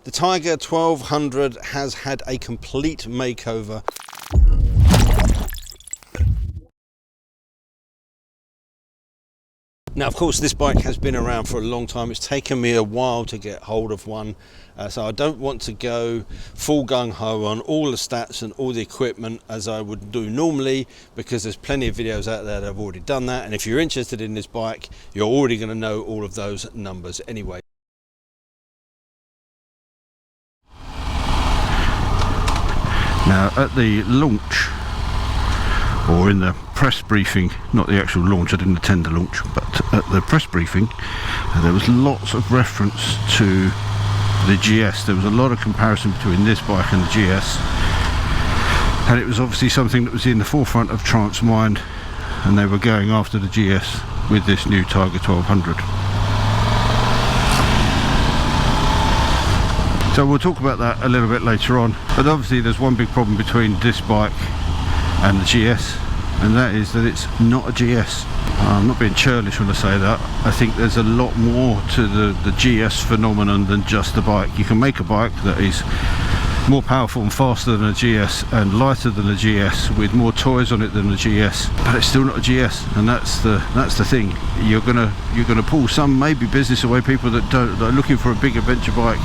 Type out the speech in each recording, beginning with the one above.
The Tiger 1200 has had a complete makeover. Now, of course, this bike has been around for a long time. It's taken me a while to get hold of one, so I don't want to go full gung-ho on all the stats and all the equipment as I would do normally, because there's plenty of videos out there that have already done that, and if you're interested in this bike, you're already going to know all of those numbers anyway. Now, at the launch, or in the press briefing, not the actual launch, I didn't attend the launch, but at the press briefing there was lots of reference to the GS. There was a lot of comparison between this bike and the GS, and it was obviously something that was in the forefront of Triumph's mind, and they were going after the GS with this new Tiger 1200. So we'll talk about that a little bit later on, but obviously there's one big problem between this bike and the GS, and that is that it's not a GS. I'm not being churlish when I say that. I think there's a lot more to the GS phenomenon than just the bike. You can make a bike that is more powerful and faster than a GS and lighter than a GS with more toys on it than a GS, but it's still not a GS, and that's the thing. You're gonna pull some maybe business away, people that are looking for a big adventure bike,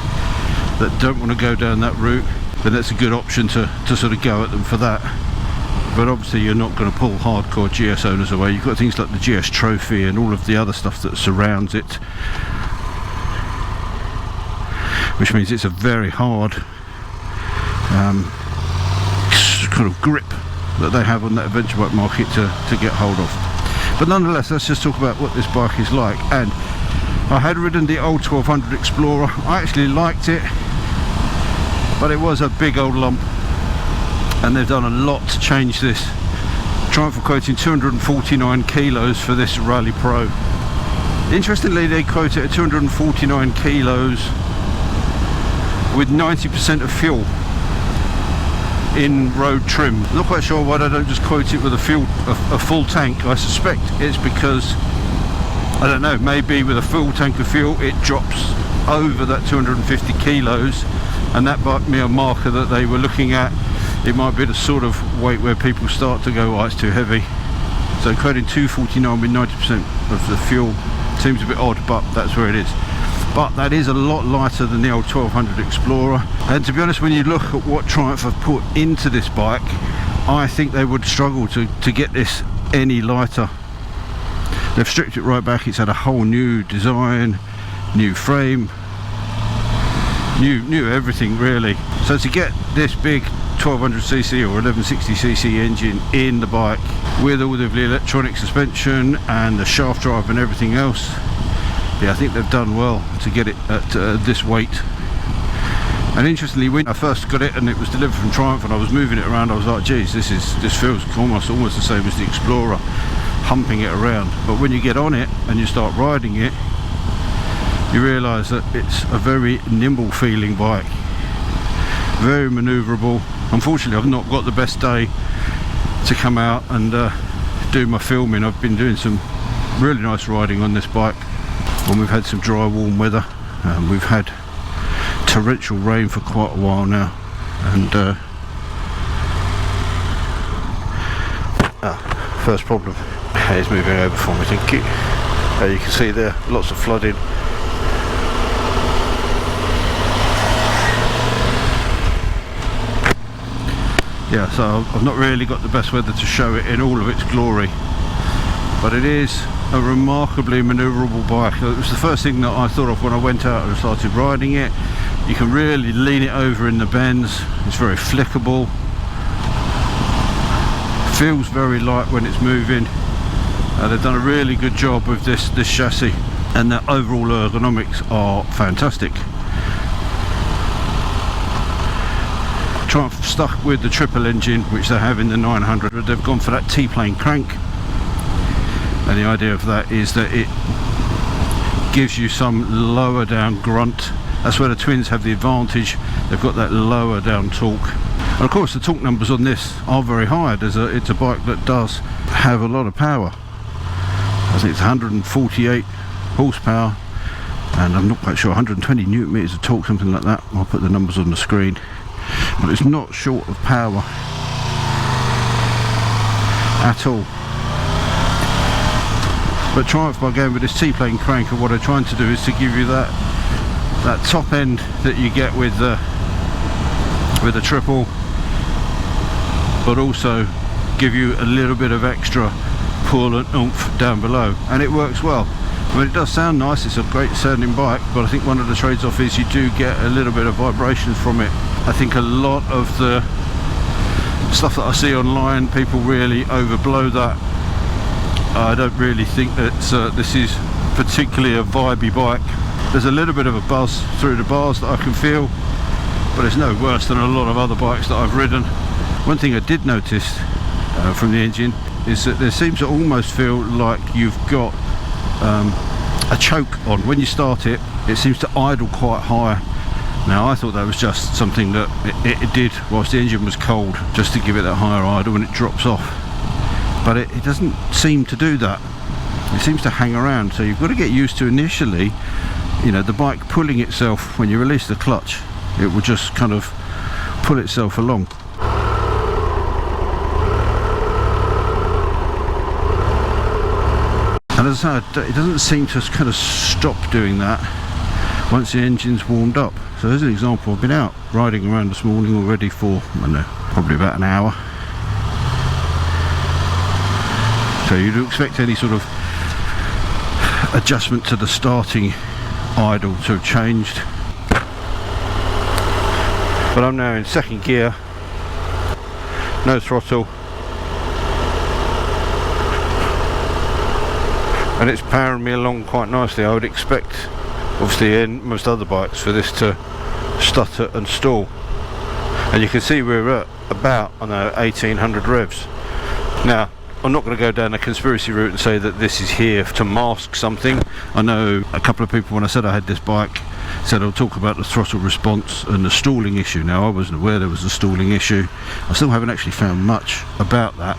that don't want to go down that route. Then that's a good option to sort of go at them for that. But obviously you're not going to pull hardcore GS owners away. You've got things like the GS Trophy and all of the other stuff that surrounds it, which means it's a very hard kind of grip that they have on that adventure bike market to get hold of. But nonetheless, let's just talk about what this bike is like. And I had ridden the old 1200 Explorer. I actually liked it, but it was a big old lump, and they've done a lot to change this. Triumph are quoting 249 kilos for this Rally Pro. Interestingly, they quote it at 249 kilos with 90% of fuel in road trim. I'm not quite sure why they don't just quote it with a full tank. I suspect it's because, I don't know, maybe with a full tank of fuel it drops over that 250 kilos, and that might be a marker that they were looking at. It might be the sort of weight where people start to go, oh, it's too heavy. So quoting 249 with 90% of the fuel seems a bit odd, but that's where it is. But that is a lot lighter than the old 1200 Explorer, and to be honest, when you look at what Triumph have put into this bike, I think they would struggle to get this any lighter. They've stripped it right back. It's had a whole new design, new frame, new everything really. So to get this big 1200cc or 1160cc engine in the bike with all of the electronic suspension and the shaft drive and everything else, yeah, I think they've done well to get it at this weight. And interestingly, when I first got it and it was delivered from Triumph and I was moving it around, I was like, geez, this feels almost the same as the Explorer, humping it around. But when you get on it and you start riding it, you realise that it's a very nimble feeling bike, very manoeuvrable. Unfortunately, I've not got the best day to come out and do my filming. I've been doing some really nice riding on this bike when we've had some dry, warm weather. We've had torrential rain for quite a while now, and first problem is moving over for me, thank you. You can see there, lots of flooding. Yeah, so I've not really got the best weather to show it in all of its glory, but it is a remarkably manoeuvrable bike. It was the first thing that I thought of when I went out and started riding it. You can really lean it over in the bends. It's very flickable, feels very light when it's moving. They've done a really good job with this chassis, and the overall ergonomics are fantastic. Triumph stuck with the triple engine which they have in the 900. They've gone for that T-plane crank, and the idea of that is that it gives you some lower down grunt. That's where the twins have the advantage. They've got that lower down torque, and of course the torque numbers on this are very high. It's a bike that does have a lot of power. I think it's 148 horsepower and I'm not quite sure, 120 newton meters of torque, something like that. I'll put the numbers on the screen, but it's not short of power at all. But Triumph, by going with this T-plane crank, and what I'm trying to do is to give you that top end that you get with the triple, but also give you a little bit of extra pull and oomph down below, and it works well. I mean, it does sound nice, it's a great sounding bike, but I think one of the trades-off is you do get a little bit of vibrations from it. I think a lot of the stuff that I see online, people really overblow that. I don't really think that this is particularly a vibey bike. There's a little bit of a buzz through the bars that I can feel, but it's no worse than a lot of other bikes that I've ridden. One thing I did notice from the engine is that there seems to almost feel like you've got a choke on. When you start it, it seems to idle quite high. Now I thought that was just something that it did whilst the engine was cold, just to give it that higher idle when it drops off. But it doesn't seem to do that. It seems to hang around, so you've got to get used to initially, you know, the bike pulling itself. When you release the clutch, it will just kind of pull itself along. And as I say, it doesn't seem to kind of stop doing that once the engine's warmed up. So as an example, I've been out riding around this morning already for, I don't know, probably about an hour. So you'd expect any sort of adjustment to the starting idle to have changed. But I'm now in second gear, no throttle, and it's powering me along quite nicely. I would expect, obviously in most other bikes, for this to stutter and stall. And you can see we're at about, I don't know, 1800 revs. Now, I'm not going to go down a conspiracy route and say that this is here to mask something. I know a couple of people, when I said I had this bike, said I'll talk about the throttle response and the stalling issue. Now I wasn't aware there was a stalling issue. I still haven't actually found much about that.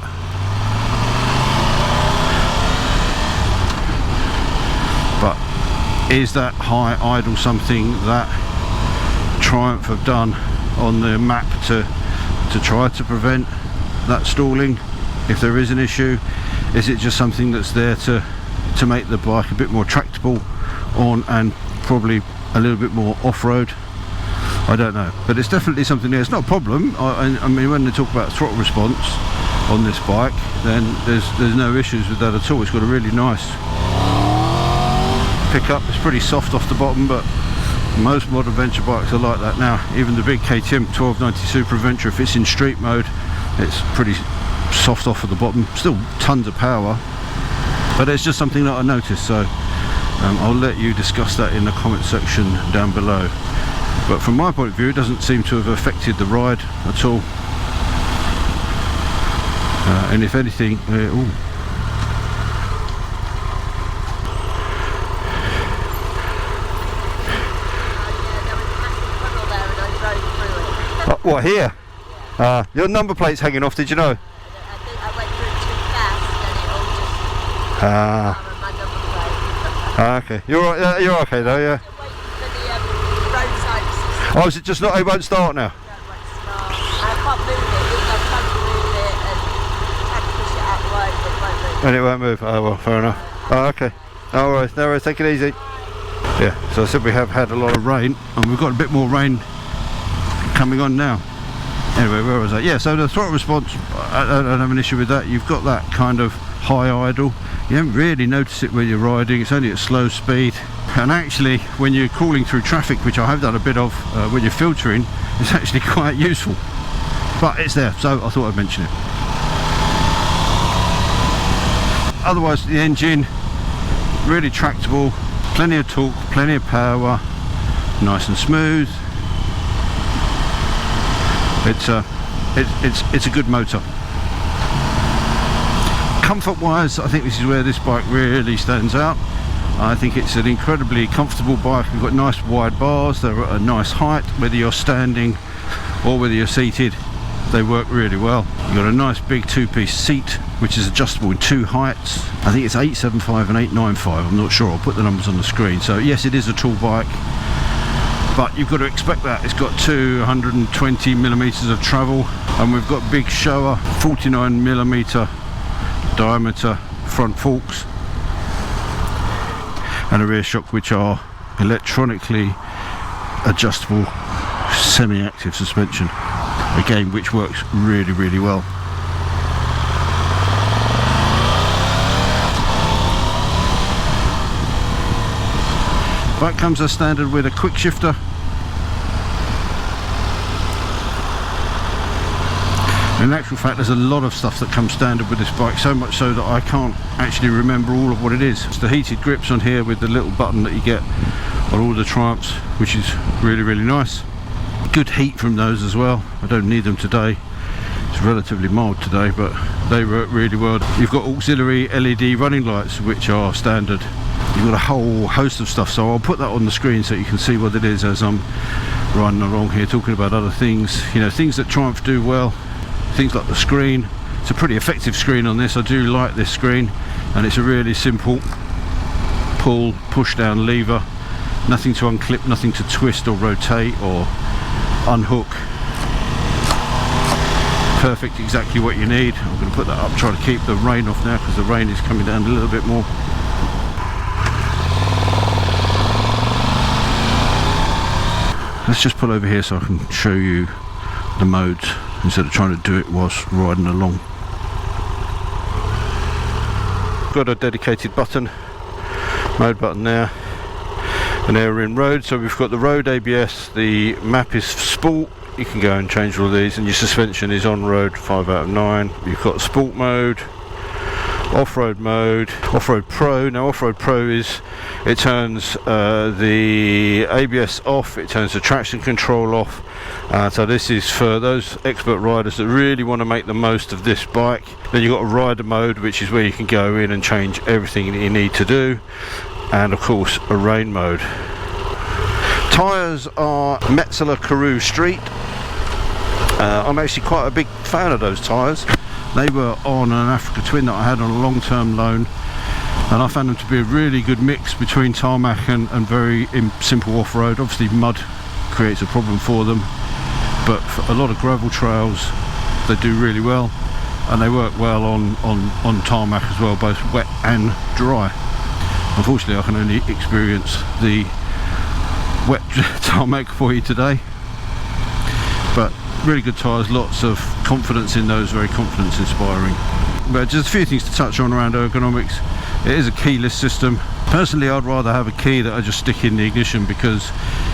But is that high idle something that Triumph have done on the map to try to prevent that stalling? If there is an issue, is it just something that's there to make the bike a bit more tractable on, and probably a little bit more off-road? I don't know, but it's definitely something there. It's not a problem. I mean, when they talk about throttle response on this bike, then there's no issues with that at all. It's got a really nice pickup. It's pretty soft off the bottom, but most modern venture bikes are like that now. Even the big KTM 1290 Super Adventure, if it's in street mode, it's pretty soft off at the bottom. Still tons of power, but it's just something that I noticed, so I'll let you discuss that in the comment section down below. But from my point of view, it doesn't seem to have affected the ride at all, and if anything, what, here? Your number plate's hanging off, did you know? Okay. You're right. You're okay though, yeah. Oh, is it just not? It won't start now. And it won't move. Oh well, fair enough. Oh, okay. All right. No worries. Take it easy. Yeah. So I said we have had a lot of rain, and we've got a bit more rain coming on now. Anyway, where was I? Yeah. So the throttle response, I don't have an issue with that. You've got that kind of high idle. You don't really notice it when you're riding. It's only at slow speed, and actually when you're crawling through traffic, which I have done a bit of when you're filtering, it's actually quite useful. But it's there, so I thought I'd mention it. Otherwise, the engine really tractable, plenty of torque, plenty of power, nice and smooth. It's a good motor. Comfort wise, I think this is where this bike really stands out. I think it's an incredibly comfortable bike. We've got nice wide bars, they're at a nice height, whether you're standing or whether you're seated. they work really well. You've got a nice big two-piece seat which is adjustable in two heights. I think it's 875 and 895, I'm not sure, I'll put the numbers on the screen. So yes, it is a tall bike, but you've got to expect that. It's got 220 millimeters of travel, and we've got big Showa 49 millimeter diameter front forks and a rear shock, which are electronically adjustable semi-active suspension, again, which works really, really well. Bike comes as standard with a quick shifter. In actual fact, there's a lot of stuff that comes standard with this bike, so much so that I can't actually remember all of what it is. It's the heated grips on here with the little button that you get on all the Triumphs, which is really, really nice. Good heat from those as well. I don't need them today. It's relatively mild today, but they work really well. You've got auxiliary LED running lights, which are standard. You've got a whole host of stuff, so I'll put that on the screen so you can see what it is as I'm riding along here talking about other things. You know, things that Triumph do well, things like the screen. It's a pretty effective screen on this. I do like this screen, and it's a really simple pull, push down lever. Nothing to unclip, nothing to twist or rotate or unhook. Perfect, exactly what you need. I'm going to put that up, try to keep the rain off now because the rain is coming down a little bit more. Let's just pull over here so I can show you the modes instead of trying to do it whilst riding along. Got a dedicated button, mode button there, and there we're in road. So we've got the road ABS, the map is sport, you can go and change all of these, and your suspension is on road 5 out of 9. You've got sport mode, off-road mode, off-road pro. Now off-road pro is, it turns the ABS off, it turns the traction control off, so this is for those expert riders that really want to make the most of this bike. Then you've got a rider mode, which is where you can go in and change everything that you need to do, and of course a rain mode. Tyres are Metzeler Karoo Street. I'm actually quite a big fan of those tyres. They were on an Africa Twin that I had on a long-term loan, and I found them to be a really good mix between tarmac and very simple off-road. Obviously mud creates a problem for them, but for a lot of gravel trails they do really well, and they work well on tarmac as well, both wet and dry. Unfortunately I can only experience the wet tarmac for you today, but really good tyres, lots of confidence in those, very confidence inspiring. But just a few things to touch on around ergonomics. It is a keyless system. Personally, I'd rather have a key that I just stick in the ignition, because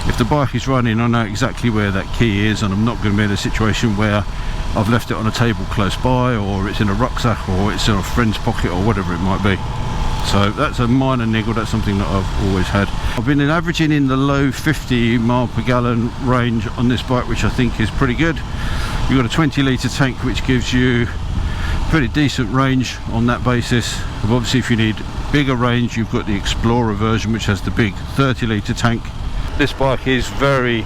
if the bike is running I know exactly where that key is, and I'm not going to be in a situation where I've left it on a table close by, or it's in a rucksack, or it's in a friend's pocket, or whatever it might be. So that's a minor niggle, that's something that I've always had. I've been averaging in the low 50 mile per gallon range on this bike, which I think is pretty good. You've got a 20 litre tank, which gives you pretty decent range on that basis. Obviously if you need bigger range, you've got the Explorer version, which has the big 30 litre tank. This bike is very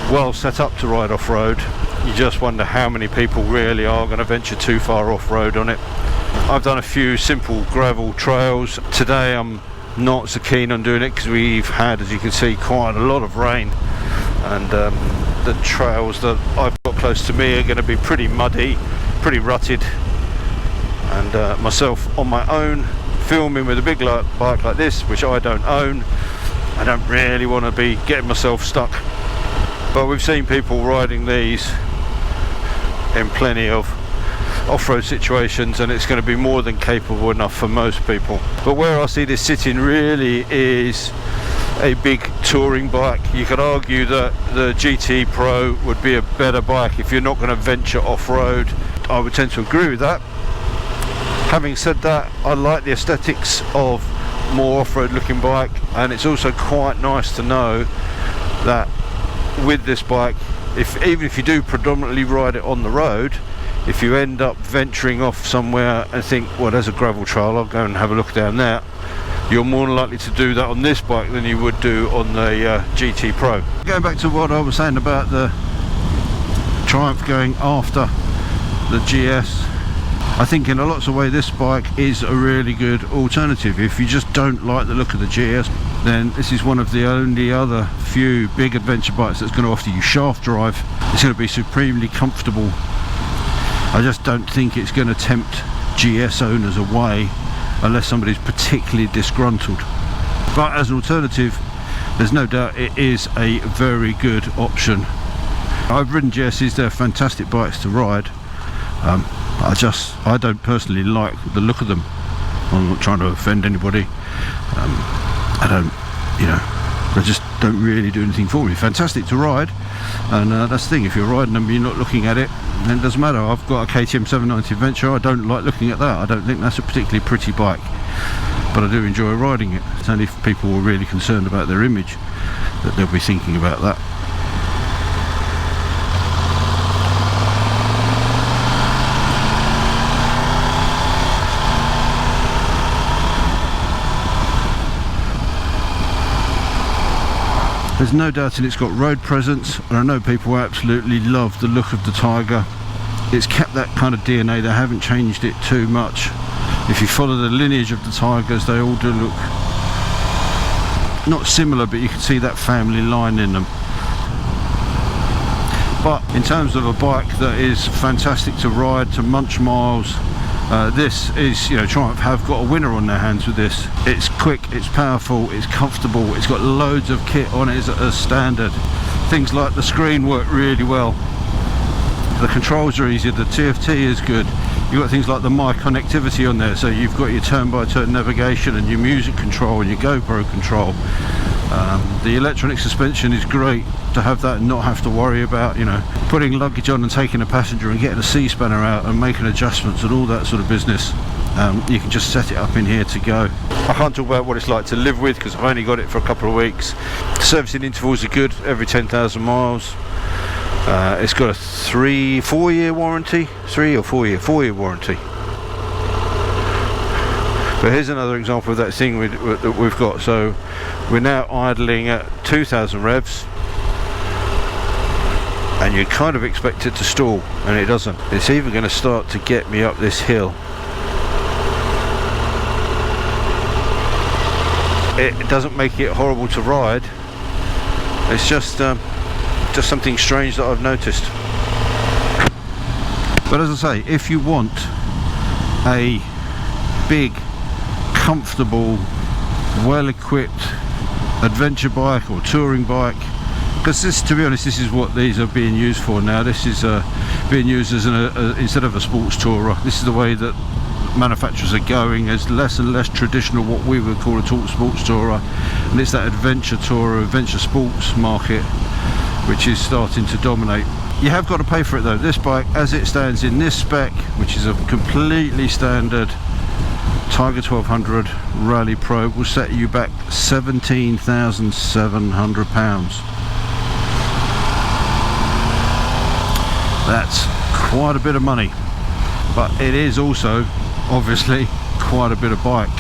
well set up to ride off-road. You just wonder how many people really are going to venture too far off-road on it. I've done a few simple gravel trails. Today I'm not so keen on doing it because we've had, as you can see, quite a lot of rain, and the trails that I've got close to me are going to be pretty muddy, pretty rutted, and myself on my own filming with a big bike like this, which I don't own, I don't really want to be getting myself stuck. But we've seen people riding these in plenty of off-road situations, and it's going to be more than capable enough for most people. But where I see this sitting really is a big touring bike. You could argue that the GT Pro would be a better bike if you're not going to venture off-road. I would tend to agree with that. Having said that, I like the aesthetics of more off-road looking bike, and it's also quite nice to know that with this bike, even if you do predominantly ride it on the road, if you end up venturing off somewhere and think, well, there's a gravel trail, I'll go and have a look down there, you're more likely to do that on this bike than you would do on the GT Pro. Going back to what I was saying about the Triumph going after the GS. I think in a lots of ways this bike is a really good alternative. If you just don't like the look of the GS, then this is one of the only other few big adventure bikes that's going to offer you shaft drive. It's going to be supremely comfortable. I just don't think it's going to tempt GS owners away unless somebody's particularly disgruntled. But as an alternative, there's no doubt it is a very good option. I've ridden GS's, they're fantastic bikes to ride. I don't personally like the look of them. I'm not trying to offend anybody. I don't, they just don't really do anything for me. Fantastic to ride, and that's the thing, if you're riding them you're not looking at it, then it doesn't matter. I've got a KTM 790 Adventure, I don't like looking at that. I don't think that's a particularly pretty bike, but I do enjoy riding it. It's only if people are really concerned about their image that they'll be thinking about that. There's no doubting it's got road presence, and I know people absolutely love the look of the Tiger. It's kept that kind of DNA, they haven't changed it too much. If you follow the lineage of the Tigers, they all do look not similar, but you can see that family line in them. But in terms of a bike that is fantastic to ride, to munch miles, this is, Triumph have got a winner on their hands with this. It's quick, it's powerful, it's comfortable, it's got loads of kit on it as standard. Things like the screen work really well. The controls are easy, the TFT is good. You've got things like the My connectivity on there, so you've got your turn-by-turn navigation and your music control and your GoPro control. The electronic suspension is great to have that and not have to worry about, putting luggage on and taking a passenger and getting a C-spanner out and making adjustments and all that sort of business. You can just set it up in here to go. I can't talk about what it's like to live with because I've only got it for a couple of weeks. Servicing intervals are good, every 10,000 miles. It's got a 4-year warranty, 4-year warranty. But here's another example of that thing that we've got. So we're now idling at 2,000 revs, and you kind of expect it to stall, and it doesn't. It's even going to start to get me up this hill. It doesn't make it horrible to ride. It's just something strange that I've noticed. But as I say, if you want a big, comfortable, well-equipped adventure bike or touring bike, because this, to be honest, this is what these are being used for now. This is being used as instead of a sports tourer. This is the way that manufacturers are going, as less and less traditional what we would call a sports tourer, and it's that adventure tourer, adventure sports market which is starting to dominate. You have got to pay for it though. This bike, as it stands in this spec, which is a completely standard Tiger 1200 Rally Pro, will set you back £17,700. That's quite a bit of money, but it is also obviously quite a bit of bike.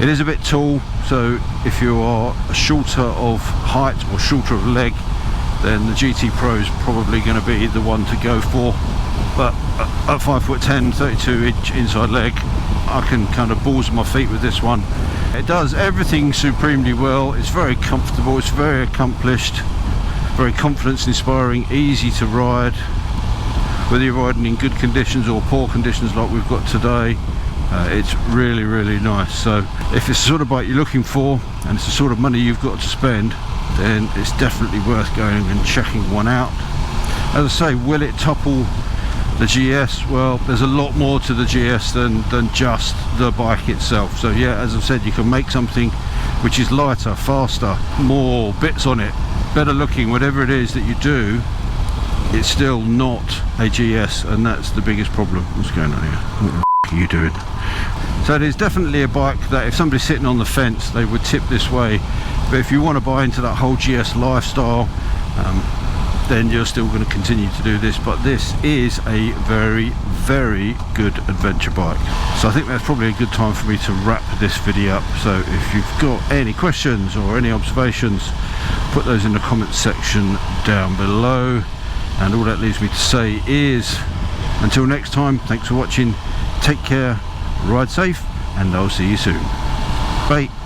It is a bit tall, so if you are shorter of height or shorter of leg, then the GT Pro is probably going to be the one to go for. But at 5'10", 32-inch inside leg, I can kind of balls my feet with this one. It does everything supremely well. It's very comfortable, it's very accomplished, very confidence inspiring, easy to ride, whether you're riding in good conditions or poor conditions like we've got today. It's really, really nice. So if it's the sort of bike you're looking for and it's the sort of money you've got to spend, then it's definitely worth going and checking one out. As I say, will it topple the GS? Well, there's a lot more to the GS than just the bike itself. So yeah, as I've said, you can make something which is lighter, faster, more bits on it, better looking, whatever it is that you do, it's still not a GS, and that's the biggest problem. What's going on here? What the f are you doing? So it is definitely a bike that if somebody's sitting on the fence, they would tip this way. But if you want to buy into that whole GS lifestyle, then you're still going to continue to do this. But this is a very, very good adventure bike. So I think that's probably a good time for me to wrap this video up. So if you've got any questions or any observations, put those in the comments section down below. And all that leaves me to say is, until next time, thanks for watching, take care, ride safe, and I'll see you soon. Bye.